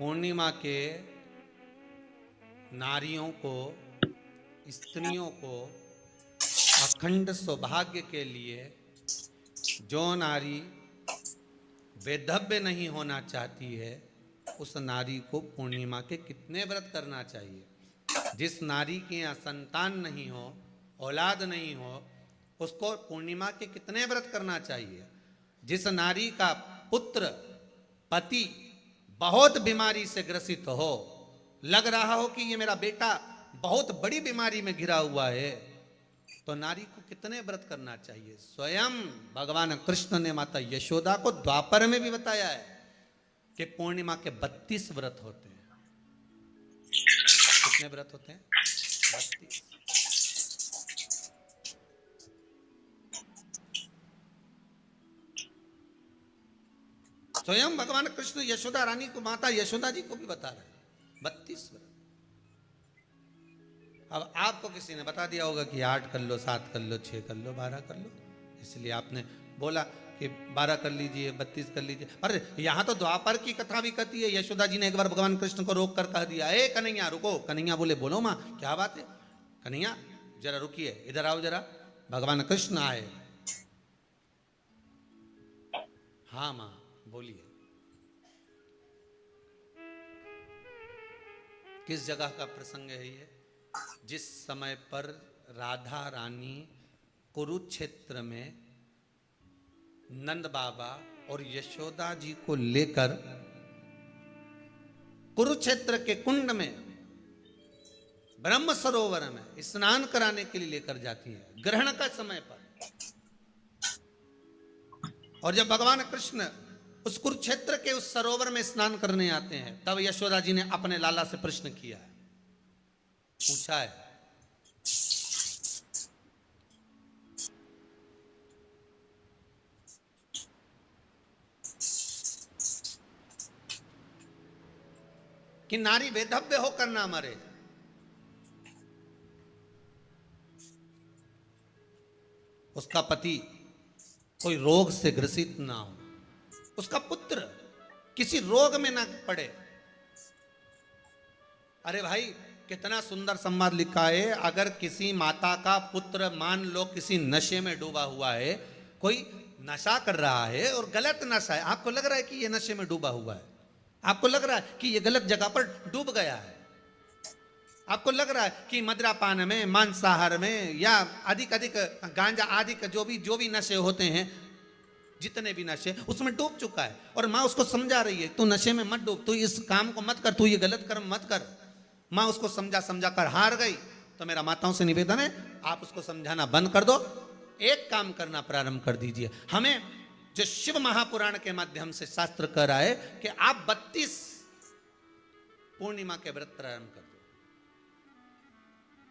पूर्णिमा के नारियों को, स्त्रियों को अखंड सौभाग्य के लिए जो नारी वैधव्य नहीं होना चाहती है, उस नारी को पूर्णिमा के कितने व्रत करना चाहिए। जिस नारी के यहाँ संतान नहीं हो, औलाद नहीं हो, उसको पूर्णिमा के कितने व्रत करना चाहिए। जिस नारी का पुत्र, पति बहुत बीमारी से ग्रसित हो, लग रहा हो कि ये मेरा बेटा बहुत बड़ी बीमारी में घिरा हुआ है, तो नारी को कितने व्रत करना चाहिए। स्वयं भगवान कृष्ण ने माता यशोदा को द्वापर में भी बताया है कि पूर्णिमा के 32 व्रत होते हैं। कितने व्रत होते हैं? 32। स्वयं भगवान कृष्ण यशोदा रानी को, माता यशोदा जी को भी बता रहे हैं 32 व्रत। अब आपको किसी ने बता दिया होगा कि 8 कर लो, 7 कर लो, 6 कर लो, 12 कर लो, इसलिए आपने बोला कि 12 कर लीजिए, 32 कर लीजिए। अरे यहां तो द्वापर की कथा भी कहती है। यशोदा जी ने एक बार भगवान कृष्ण को रोक कर कह दिया, ए कन्हैया रुको। कन्हैया बोले, बोलो माँ क्या बात है। कन्हैया जरा रुकिए, इधर आओ जरा। भगवान कृष्ण आए। हाँ माँ बोलिए। किस जगह का प्रसंग है ये? जिस समय पर राधा रानी कुरुक्षेत्र में नंद बाबा और यशोदा जी को लेकर कुरुक्षेत्र के कुंड में, ब्रह्म सरोवर में स्नान कराने के लिए लेकर जाती है, ग्रहण का समय पर। और जब भगवान कृष्ण उस कुरुक्षेत्र के उस सरोवर में स्नान करने आते हैं, तब यशोदा जी ने अपने लाला से प्रश्न किया है, पूछा है कि नारी वैधव्य होकर ना मरे। उसका पति कोई रोग से ग्रसित ना हो, उसका पुत्र किसी रोग में ना पड़े। अरे भाई कितना सुंदर संवाद लिखा है। अगर किसी माता का पुत्र मान लो किसी नशे में डूबा हुआ है, कोई नशा कर रहा है और गलत नशा है, आपको लग रहा है कि ये नशे में डूबा हुआ है, आपको लग रहा है कि ये गलत जगह पर डूब गया है, आपको लग रहा है कि मदिरापान में, मांसाहार में या अधिक अधिक गांजा आदि का जो भी नशे होते हैं, जितने भी नशे, उसमें डूब चुका है। और माँ उसको समझा रही है, तू नशे में मत डूब, तू इस काम को मत कर, तू ये गलत कर्म मत कर। माँ उसको समझा समझा कर हार गई। तो मेरा माताओं से निवेदन है, आप उसको समझाना बंद कर दो, एक काम करना प्रारंभ कर दीजिए। हमें जो शिव महापुराण के माध्यम से शास्त्र कह रहा है कि आप 32 पूर्णिमा के व्रत प्रारंभ कर दो।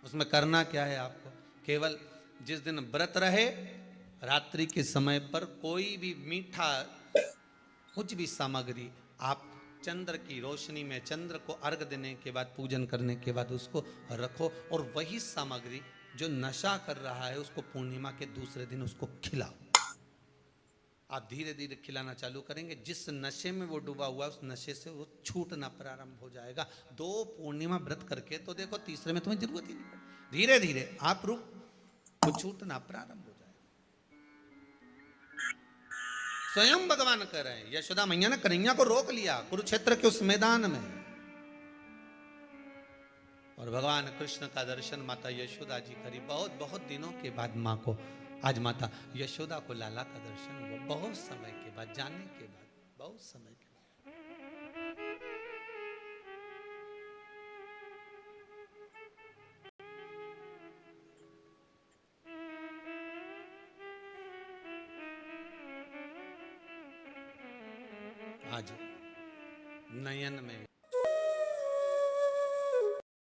उसमें करना क्या है आपको? केवल जिस दिन व्रत रहे, रात्रि के समय पर कोई भी मीठा, कुछ भी सामग्री आप चंद्र की रोशनी में, चंद्र को अर्घ देने के बाद, पूजन करने के बाद उसको रखो, और वही सामग्री जो नशा कर रहा है उसको पूर्णिमा के दूसरे दिन उसको खिलाओ। आप धीरे धीरे खिलाना चालू करेंगे, जिस नशे में वो डूबा हुआ उस नशे से वो छूटना प्रारंभ हो जाएगा। 2 पूर्णिमा व्रत करके तो देखो, तीसरे में तुम्हें जरूरत ही नहीं पड़े। धीरे धीरे आप वो छूटना प्रारंभ हो जाएगा। स्वयं भगवान कह रहे हैं, यशोदा मैया ने कन्हैया को रोक लिया कुरुक्षेत्र के उस मैदान में, और भगवान कृष्ण का दर्शन माता यशोदा जी करी। बहुत बहुत दिनों के बाद माँ को, आज माता यशोदा को लाला का दर्शन हुआ, बहुत समय के बाद, जाने के बाद, बहुत समय के बाद। आज नयन में